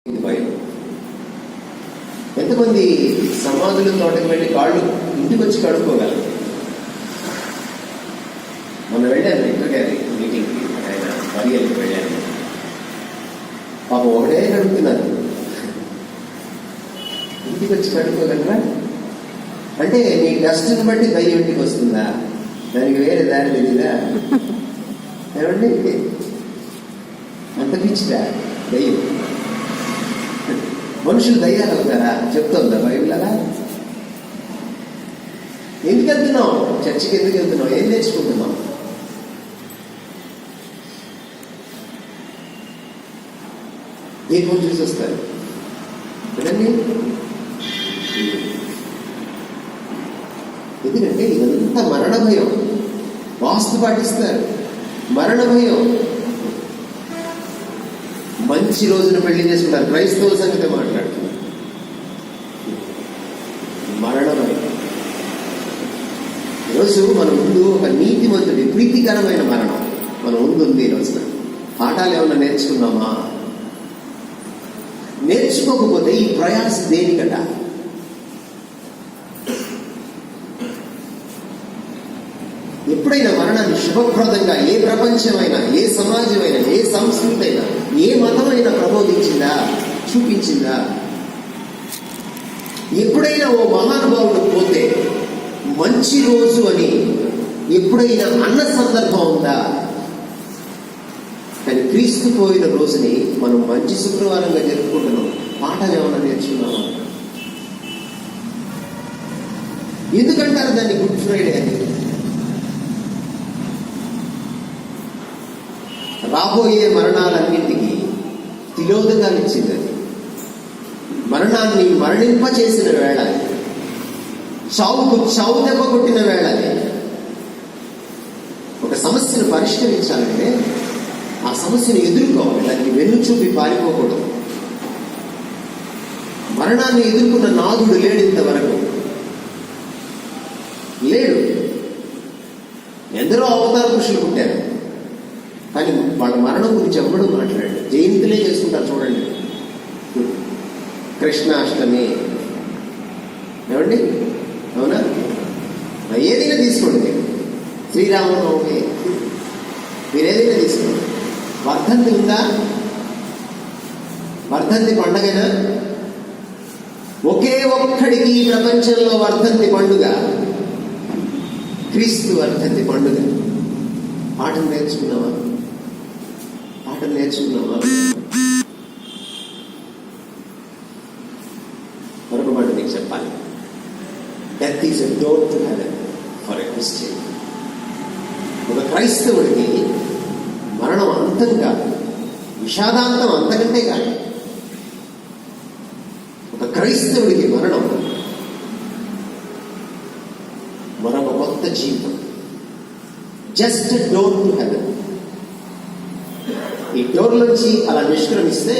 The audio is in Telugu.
భయం. ఎంతమంది సమాధుల తోటకి వెళ్ళి కాళ్ళు ఇంటికి వచ్చి కడుక్కోగలరు? మొన్న వెళ్ళాను విక్టర్ గారి మీటింగ్కి, ఆయన మరియల్కి వెళ్ళాను. పాపం ఒకటే కడుగుతున్నారు. ఇంటికి వచ్చి కడుక్కోగలరా? అంటే నీ డస్ట్ని బట్టి దయ్యం ఇంటికి వస్తుందా? దానికి వేరే దారి తెలీదా? ఏమండి, అంత పిచ్చిదా దయ్యం? మనుషులు దయ్యాలు అవుతారా? చెప్తుందా బైబిల్ అలా? ఎందుకు వెళ్తున్నావు చర్చికి? ఎందుకు వెళ్తున్నావు? ఏం నేర్చుకుంటున్నావు? ఏ ఫోన్ చూసి వస్తారు కదండి. ఎందుకంటే ఇదంతా మరణ భయం. వాస్తు పాటిస్తారు, మరణ భయం. మంచి రోజున పెళ్లి చేసుకుంటారు. క్రైస్తవ సంగతి మాట్లాడుతున్నారు. మరణ భయం. ఈరోజు మన ముందు ఒక నీతిమంతుడి ప్రీతికరమైన మరణం మన ముందు ఉంది. ఈరోజున పాఠాలు ఏమన్నా నేర్చుకున్నామా? నేర్చుకోకపోతే ఈ ప్రయాస దేనికట? ఎప్పుడైనా మరణాన్ని శుభప్రదంగా ఏ ప్రపంచమైనా, ఏ సమాజమైనా, ఏ సంస్కృతి అయినా, ఏ మతమైనా ప్రబోధించిందా? చూపించిందా? ఎప్పుడైనా ఓ మహానుభావుడు పోతే మంచి రోజు అని ఎప్పుడైనా అన్న సందర్భం ఉందా? కానీ క్రీస్తు పోయిన రోజుని మనం మంచి శుక్రవారంగా జరుపుకుంటున్నాం. పాఠం ఏమన్నా నేర్చుకున్నామా? ఎందుకంటారు దాన్ని గుడ్ ఫ్రైడే అని? రాబోయే మరణాలన్నింటికి తిలోదకాలు ఇచ్చింది. అది మరణాన్ని మరణింప చేసిన వేళ, చావుకు చావు దెబ్బ కొట్టిన వేళ. ఒక సమస్యను పరిష్కరించాలంటే ఆ సమస్యను ఎదుర్కోవాలి, దానికి వెన్ను చూపి పారిపోకూడదు. మరణాన్ని ఎదుర్కొన్న నాదుడు లేడు ఇంతవరకు, లేడు. ఎందరో అవతార పురుషులు పుట్టారు, కానీ వాళ్ళ మరణం గురించి ఎవ్వడూ మాట్లాడాడు. జయంతులే చేసుకుంటారు చూడండి. కృష్ణాష్టమి, ఏమండి, అవునా? ఏదైనా తీసుకోండి మీరు. శ్రీరామనవమి, మీరు ఏదైనా తీసుకోండి. వర్ధంతి ఉందా? వర్ధంతి పండగనా? ఒకే ఒక్కడికి ఈ ప్రపంచంలో వర్ధంతి పండుగ, క్రీస్తు వర్ధంతి పండుగ. పాఠం నేర్చుకున్నావా? పాఠం నేర్చుకున్నావా? మరొక మాట నీకు చెప్పాలి. Death is a door to heaven for a Christian. ఒక క్రైస్తవుడికి మరణం అంతం కాదు, విషాదాంతం అంతకంటే కాదు. ఒక క్రైస్తవుడికి మరణం మరొక కొత్త జీవితం. Just door to heaven. ఈ డోర్ నుంచి అలా నిష్క్రమిస్తే